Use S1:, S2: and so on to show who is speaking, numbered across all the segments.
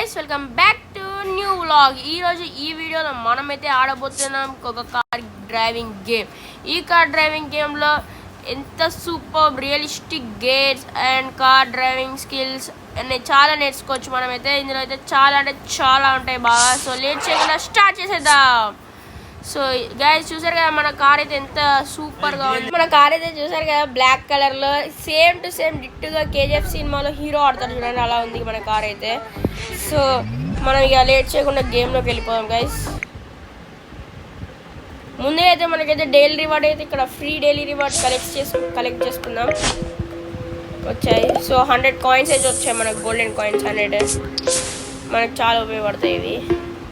S1: guys, welcome back to new vlog. ఈ వీడియోలో మనమైతే ఆడబోతున్నాం ఒక కార్ డ్రైవింగ్ గేమ్. ఈ కార్ డ్రైవింగ్ గేమ్లో ఎంత super realistic gears and car driving skills అన్నీ చాలా నేర్చుకోవచ్చు. మనమైతే ఇందులో అయితే చాలా ఉంటాయి బాగా. సో లేట్ చేయకుండా స్టార్ట్ చేసేద్దాం. సో గైస్ చూసారు కదా మన కార్ అయితే ఎంత సూపర్గా ఉంది. మన కార్ అయితే చూసారు కదా బ్లాక్ కలర్లో సేమ్ టు సేమ్ డిట్టుగా కేజీఎఫ్ సినిమాలో హీరో ఆడతాడు చూడండి, అలా ఉంది మన కార్ అయితే. సో మనం ఇక లేట్ చేయకుండా గేమ్లోకి వెళ్ళిపోదాం గైస్. ముందే అయితే మనకైతే డైలీ రివార్డ్ అయితే ఇక్కడ ఫ్రీ డైలీ రివార్డ్ కలెక్ట్ చేసుకుందాం వచ్చాయి. సో 100 కాయిన్స్ అయితే వచ్చాయి మనకు, గోల్డెన్ కాయిన్స్ 100 మనకు చాలా ఉపయోగపడతాయి ఇవి.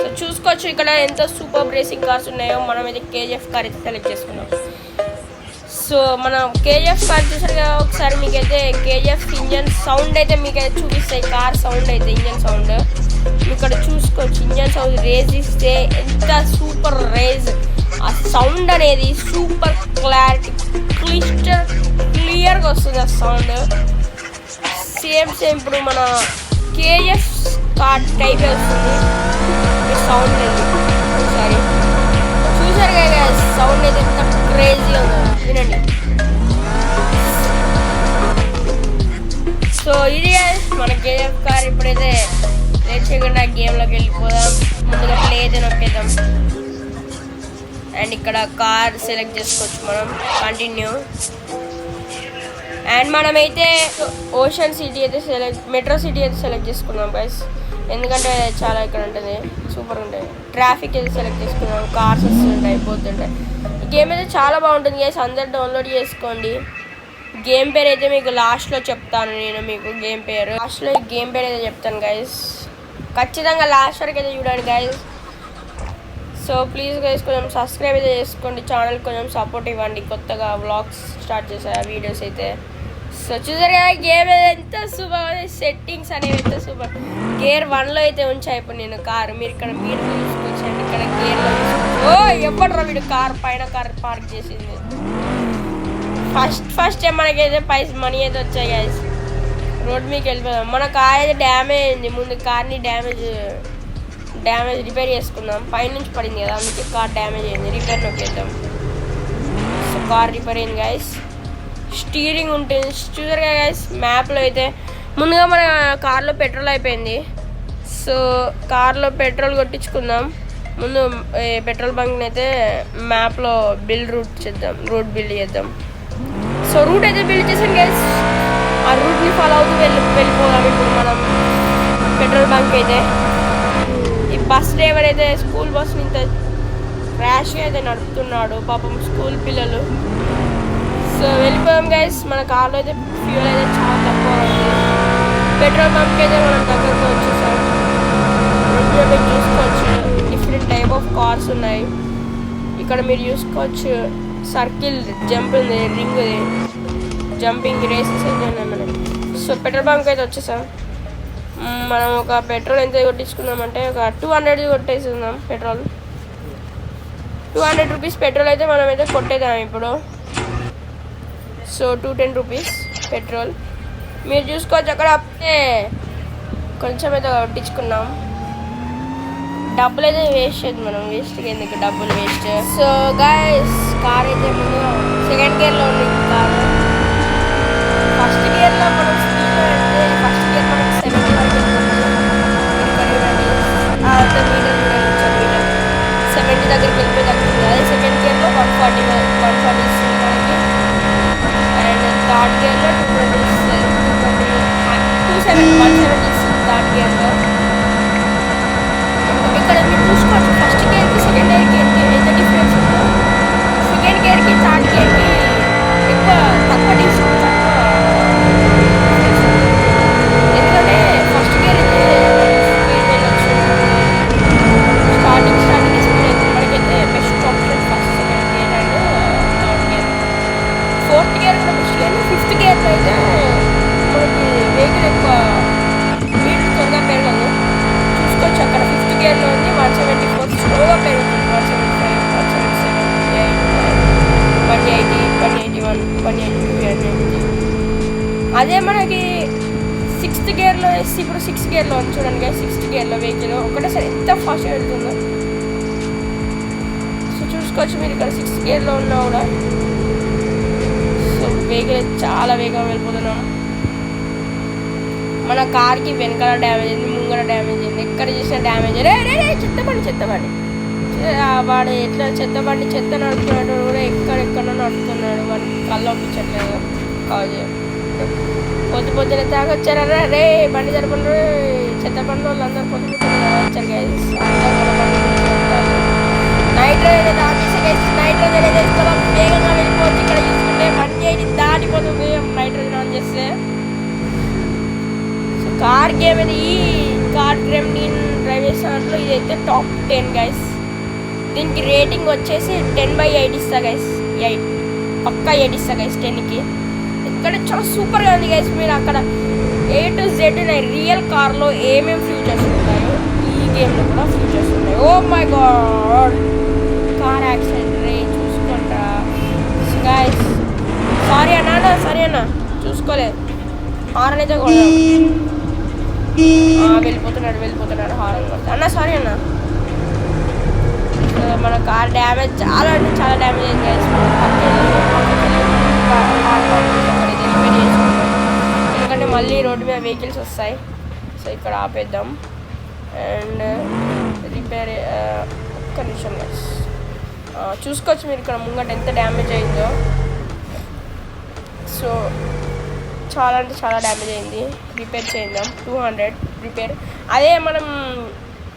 S1: సో చూసుకోవచ్చు ఇక్కడ ఎంత సూపర్ రేసింగ్ కార్స్ ఉన్నాయో. మనం అయితే కేజీఎఫ్ కార్ అయితే సెలెక్ట్ చేసుకున్నాం. సో మనం కేజీఎఫ్ కార్ చూసారు కదా, ఒకసారి మీకైతే కేజీఎఫ్ ఇంజన్ సౌండ్ అయితే మీకైతే చూపిస్తాయి. కార్ సౌండ్ అయితే ఇంజన్ సౌండ్ ఇక్కడ చూసుకోవచ్చు. ఇంజన్ సౌండ్ రేజ్ ఇస్తే ఎంత సూపర్ రేజ్, ఆ సౌండ్ అనేది సూపర్ క్లారిటీ క్లియర్గా వస్తుంది ఆ సౌండ్. సేమ్ ఇప్పుడు మన కేజీఎఫ్ కార్ టైప్ వస్తుంది సౌండ్ లేదు. ఒకసారి చూసారు కదా సౌండ్ అయితే ఎంత క్రేజీ ఉందో వినండి. సో ఇది మన కేజీఎఫ్ కార్. ఇప్పుడైతే లేట్ చేయకుండా గేమ్లోకి వెళ్ళిపోదాం. ముందుగా ప్లే అయితే నొక్కేద్దాం అండ్ ఇక్కడ కార్ సెలెక్ట్ చేసుకోవచ్చు మనం, కంటిన్యూ. అండ్ మనమైతే ఓషన్ సిటీ అయితే మెట్రో సిటీ అయితే సెలెక్ట్ చేసుకున్నాం గైస్, ఎందుకంటే చాలా ఇక్కడ ఉంటుంది, సూపర్ ఉంటాయి. ట్రాఫిక్ అయితే సెలెక్ట్ చేసుకున్నాం, కార్స్ వస్తుంటాయి పోతుంటాయి. ఈ గేమ్ అయితే చాలా బాగుంటుంది గైస్, అందరు డౌన్లోడ్ చేసుకోండి. గేమ్ పేరు అయితే మీకు లాస్ట్లో చెప్తాను నేను, మీకు గేమ్ పేరు లాస్ట్లో ఈ గేమ్ పేరు అయితే చెప్తాను గైస్. ఖచ్చితంగా లాస్ట్ వరకు అయితే చూడండి గైస్. సో ప్లీజ్ గైస్ కొంచెం సబ్స్క్రైబ్ అయితే చేసుకోండి, ఛానల్ కొంచెం సపోర్ట్ ఇవ్వండి. కొత్తగా వ్లాగ్స్ స్టార్ట్ చేశారు వీడియోస్ అయితే. సో చూసారు కదా గేమ్ ఎంత సూపర్, సెట్టింగ్స్ అనేవి ఎంత సూపర్. గేర్ 1లో అయితే ఉంచాయి ఇప్పుడు నేను కారు. మీరు ఇక్కడ మీరు చూసుకోవచ్చండి, ఇక్కడ గేర్లో ఎప్పటిరా వీడు కార్ పైన కార్ పార్క్ చేసింది. ఫస్ట్ మనకైతే మనీ అయితే వచ్చాయి గైస్. రోడ్ మీకు వెళ్ళిపోదాం. మన కార్ అయితే డ్యామేజ్ అయింది, ముందు కార్ని డ్యామేజ్ రిపేర్ చేసుకుందాం. పైనుంచి పడింది కదా అందుకే కార్ డ్యామేజ్ అయింది. రిపేర్ నొక్కేద్దాం. సో కార్ రిపేర్ అయింది గైస్. స్టీరింగ్ ఉంటుంది చూసారు కదా గైస్. మ్యాప్లో అయితే ముందుగా మన కార్లో పెట్రోల్ అయిపోయింది. సో కార్లో పెట్రోల్ కొట్టించుకుందాం. ముందు పెట్రోల్ బంక్ని అయితే మ్యాప్లో రూట్ బిల్డ్ చేద్దాం. సో రూట్ అయితే బిల్డ్ చేసాం గైస్. ఆ రూట్ని ఫాలో అవుతూ వెళ్ళిపోదాం ఇప్పుడు మనం పెట్రోల్ బంక్ అయితే. ఈ బస్ డ్రైవర్ అయితే స్కూల్ బస్ని ఇంత ర్యాష్గా అయితే నడుపుతున్నాడు పాపం స్కూల్ పిల్లలు. సో వెళ్ళిపోయాం గైస్. మన కార్లో అయితే ఫ్యూల్ అయితే చాలా తక్కువ ఉంది. పెట్రోల్ బంక్ అయితే మనం దగ్గరకు వచ్చేసాం. చూసుకోవచ్చు డిఫరెంట్ టైప్ ఆఫ్ కార్స్ ఉన్నాయి ఇక్కడ మీరు చూసుకోవచ్చు. సర్కిల్ జంప్ ఉంది, రింగ్ ఉంది, జంపింగ్ రేసెస్ అయితే ఉన్నాయి మనకి. సో పెట్రోల్ బంక్ అయితే వచ్చేసాం. మనం ఒక పెట్రోల్ ఎంత కొట్టించుకుందామంటే ఒక 200 కొట్టేసుకుందాం పెట్రోల్. 200 రూపీస్ పెట్రోల్ అయితే మనమైతే కొట్టేద్దాం ఇప్పుడు. సో 210 రూపీస్ పెట్రోల్ మీరు చూసుకోవచ్చు. అక్కడ కొంచెం అయితే కొట్టించుకున్నాం. డబ్బులు అయితే వేస్ట్ చేయదు మనం, వేస్ట్గా ఎందుకు డబ్బులు వేస్ట్. సో గైస్ కార్ అయితే ముందు సెకండ్ గేర్లో ఉంది కార్. ఫస్ట్ గేర్లో మనం స్పీడ్లో వెళ్తే ఫస్ట్ గేర్ మనకి 70 వరకు మీటర్ 70 దగ్గరికి వెళ్ళిపోయి తగ్గుతుంది. అదే సెకండ్ గేర్లో 140 ఇస్తుంది మనకి. అండ్ థర్డ్ గేర్లో 170 ఇస్తుంది థర్డ్ గేర్లో. ఇక్కడ మీరు చూసుకోవచ్చు ఫస్ట్ గేర్కి సెకండ్ గేర్కి ఎంత డిఫరెన్స్ ఉందో. సెకండ్ గేర్కి థర్డ్ గేర్కి తక్కువ డిఫరెన్స్, ఎందుకంటే ఫస్ట్ గేర్ అయితే స్పీడ్ వెళ్ళొచ్చు. స్టార్టింగ్ స్పీడ్ అయితే మనకైతే best option first second gear and third gear. Fourth gear కూడా బెస్ట్ గేర్. ఫిఫ్త్ గేర్లో అయితే మనకి వెహికల్ ఎక్కువ స్పీడ్ త్వరగా పెరగదు. చూసుకోవచ్చు అక్కడ ఫిఫ్త్ గేర్లో ఉంది 174, స్లోగా పెరుగుతుంది 175, 177, 180, 181, 182. అదే మనకి సిక్స్త్ గేర్లో ఇప్పుడు 6 గేర్లో ఉంది చూడండి గైస్. 6 గేర్లో వెహికల్ ఒకటేసారి ఎంత ఫాస్ట్గా వెళ్తుందో. సో చూసుకోవచ్చు మీరు ఇక్కడ 6 గేర్లో ఉన్నా కూడా. సో వెహికల్ చాలా వేగంగా వెళ్ళిపోతున్నాం. మన కార్కి వెనకాల డ్యామేజ్ అయింది, ముంగర డ్యామేజ్ అయింది, ఎక్కడ చేసిన డ్యామేజ్. రే చెత్తబండి వాడు ఎట్లా చెత్తబండి చెత్త నడుపుతున్నాడు కూడా ఎక్కడెక్కడో నడుపుతున్నాడు. వాడికి కళ్ళు ఒప్పించట్లేదు. కాదు పొద్దునే తాగొచ్చారా రే బండి జరపండి. చెత్త బండి వాళ్ళు అందరూ పొద్దునే వచ్చారు గైస్. నైట్రోజన్ నైట్రోజన్ వేసుకోవడం వేగంగా వెళ్ళిపోవచ్చు. ఇక్కడ చూసుకుంటే బండి అయితే దాటిపోతుంది నైట్రోజన్ ఆన్ చేస్తే. సో కార్ గేమ్ ఇది. ఈ కార్ గేమ్ నేను డ్రైవ్ చేసిన దాంట్లో ఇదైతే టాప్ 10 గైస్. దీనికి రేటింగ్ వచ్చేసి 10/8 ఇస్తా గైస్. 8 పక్కా 8 ఇస్తా గైస్ 10కి. ఇక్కడ చాలా సూపర్గా ఉంది గైస్. మీరు అక్కడ A to Z రియల్ కార్లో ఏమేమి ఫ్యూచర్స్ ఉంటాయో ఈ గేమ్లో కూడా ఫ్యూచర్స్ ఉన్నాయి. Oh my god car accident రే చూసుకుంటా గైస్. సారీ అన్న చూసుకోలేదు. హారన్ అయితే కూడా వెళ్ళిపోతున్నాడు హారన్ కొడతా. అన్న సారీ అన్న. మన కార్ డ్యామేజ్ చాలా అంటే చాలా డ్యామేజ్ అయింది గైస్. రిపేర్ చేసుకుంటాం ఎందుకంటే మళ్ళీ రోడ్డు మీద వెహికల్స్ వస్తాయి. సో ఇక్కడ ఆపేద్దాం అండ్ రిపేర్. ఒక్క నిమిషం గైస్. చూసుకోవచ్చు మీరు ఇక్కడ ముంగట ఎంత డ్యామేజ్ అయిందో. సో చాలా అంటే చాలా డ్యామేజ్ అయింది. రిపేర్ చేద్దాం. 200 రిపేర్. అదే మనం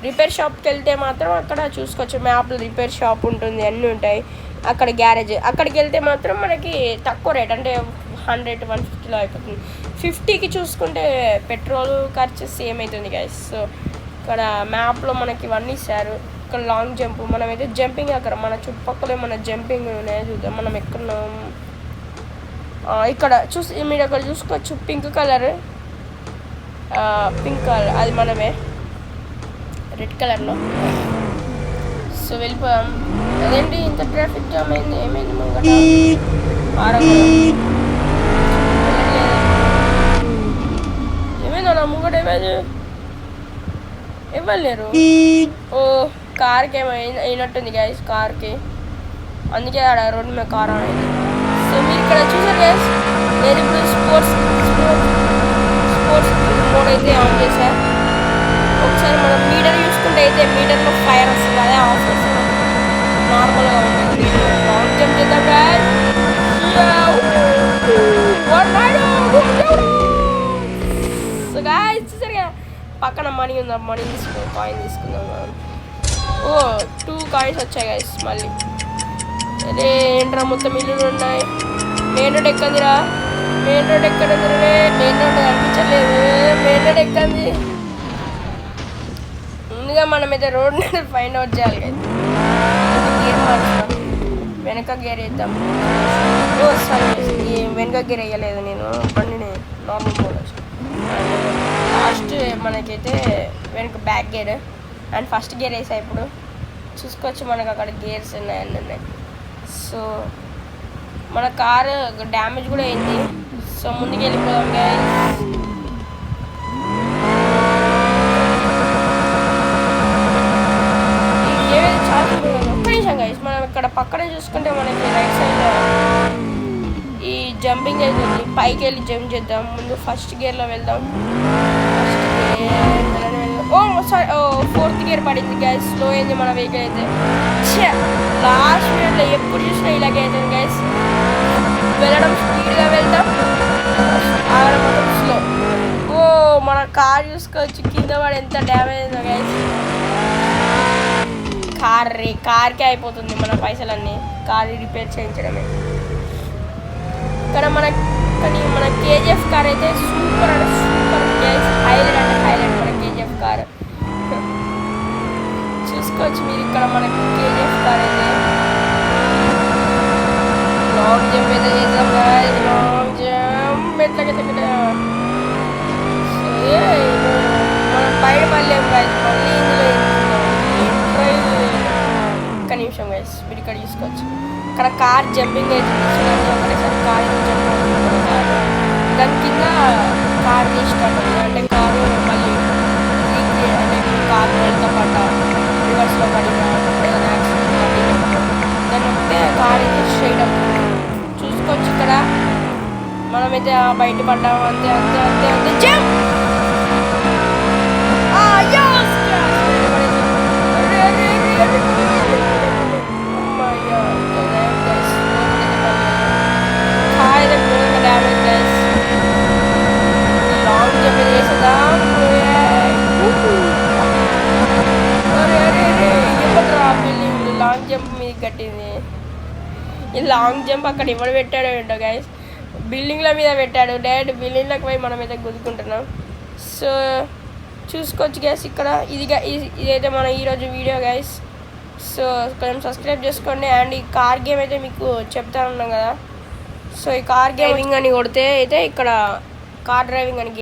S1: రిపేర్ షాప్కి వెళ్తే మాత్రం అక్కడ చూసుకోవచ్చు మ్యాప్లో రిపేర్ షాప్ ఉంటుంది, అన్నీ ఉంటాయి. అక్కడ గ్యారేజ్ అక్కడికి వెళ్తే మాత్రం మనకి తక్కువ రేట్ అంటే 100-150లో అయిపోతుంది. 50కి చూసుకుంటే పెట్రోల్ ఖర్చు సేమ్ అవుతుంది గైస్. సో ఇక్కడ మ్యాప్లో మనకి ఇవన్నీ ఇస్తారు. ఇక్కడ లాంగ్ జంప్ మనమైతే జంపింగ్ అక్కడ మన చుట్టుపక్కల ఏమన్నా జంపింగ్ ఉన్నాయో చూద్దాం. మనం ఎక్కడున్నాం ఇక్కడ మీరు అక్కడ చూసుకోవచ్చు పింక్ కలర్ అది మనమే రెడ్ కలర్లో. సో వెళ్ళిపోయాం. అదేంటి ఇంత ట్రాఫిక్ జామ్ అయింది? ఏమైంది ముంగట? ఏమైందన్నా ముంగట? ఇవ్వలేరు. ఓ కార్కి ఏమైంది అయినట్టుంది గైస్ కార్కి. అందుకే ఆడ రోడ్డు మీద కార్ అనేది. సో మీరు ఇక్కడ చూసారు గైస్. నేను ఇప్పుడు స్పోర్ట్స్ మోడ్ అయితే ఆన్ చేశా. ఒకసారి మనం మీటర్ చూసుకుంటే అయితే మీటర్లో ఫైర్ వస్తుంది. అదే ఆఫ్ చేస్తే నార్మల్గా ఉంటుంది. లాంగ్ జంప్ చేద్దాం గైస్. సో గైస్ చూసారు కదా పక్కన మనీ ఉందా, మనీ కాయిన్ తీసుకుందాం మనం. ఓ 2 కాయిన్స్ వచ్చాయి గైస్ మళ్ళీ. అదే ఏంట్రా మొత్తం ఇల్లులు ఉన్నాయి. మెయిన్ రోడ్ ఎక్కందిరా. మెయిన్ రోడ్ ఎక్కడుందిరా? మెయిన్ రోడ్ కనిపించలేదు. మెయిన్ రోడ్ ఎక్కంది. ముందుగా మనమైతే రోడ్ ఫైండ్ అవుట్ చేయాలి కదా. గేర్ మార్చుతాం. వెనక గేర్ వేద్దాం. ఓ సారీ వెనక గేర్ వేయలేదు నేను. బండిని నార్మల్ మోడ్ లాస్ట్ మనకైతే వెనక back gear and first gear వేసా. ఇప్పుడు చూసుకోవచ్చు మనకు అక్కడ గేర్స్ ఉన్నాయి అన్నీ ఉన్నాయి. సో మన కారు డ్యామేజ్ కూడా అయింది. సో ముందుకు వెళ్ళిపోదాం గైస్. గైస్ మనం ఇక్కడ పక్కనే చూసుకుంటే మనకి రైట్ సైడ్ ఈ జంపింగ్ అవుతుంది. పైకి వెళ్ళి జంప్ చేద్దాం. ముందు ఫస్ట్ గేర్లో వెళ్దాం. ఓ సారీ 4th గేర్ పడింది గైస్. స్లో అయింది మన వెహికల్ అయితే. లాస్ట్ మినిట్లో ఎప్పుడు చూసినా ఇలాగే అవుతుంది గైస్. వెళ్ళడం స్పీడ్గా వెళ్తాం, ఆగడం మొత్తం స్లో. ఓ మన కార్ చూసుకోవచ్చు కింద పడి ఎంత డ్యామేజ్ అయిందో గైస్. కార్కే అయిపోతుంది మన పైసలన్నీ. కార్ రిపేర్ చేయించడమే. ఇక్కడ మన కేజీఎఫ్ కార్ అయితే సూపర్ అంటే సూపర్ గైస్. హైలైట్ అంటే హైలైట్ మన కేజీఎఫ్ కార్. చూసుకోవచ్చు మీరు ఇక్కడ మన కేజీఎఫ్ కార్ అయితే. లాంగ్ జంప్ అయితే చేద్దాం గైస్. లాంగ్ జంప్ ఎట్లాగైతే మనం బయటపడలేము గైస్. మళ్ళీ ఇందులో ఒక్క నిమిషం గైస్. మీరు ఇక్కడ చూసుకోవచ్చు ఇక్కడ కార్ జంపింగ్ అవుతుంది. ఒకటేసారి కార్ జంప్ అవుతుంది. దాని కింద కార్ స్టార్ట్ అవుతుంది అంటే కారు అయితే బయటపడ్డాము. అంతే అంతే అంతే అంతే జంప్. లాంగ్ జంప్ చేసేద్దాం. లాంగ్ జంప్ మీద కట్టింది. ఈ లాంగ్ జంప్ అక్కడ ఎవరు పెట్టాడో ఏంటో గైస్, బిల్డింగ్ల మీద పెట్టాడు. డైరెక్ట్ బిల్డింగ్లకు పోయి మనం అయితే గుద్దుకుంటున్నాం. సో చూసుకోవచ్చు గైస్ ఇక్కడ. ఇదైతే మన ఈరోజు వీడియో గైస్. సో కొంచెం సబ్స్క్రైబ్ చేసుకోండి. అండ్ ఈ కార్ గేమ్ అయితే మీకు చెప్తా ఉన్నాం కదా. సో ఈ కార్ డ్రైవింగ్ అని కొడితే అయితే ఇక్కడ కార్ డ్రైవింగ్ అని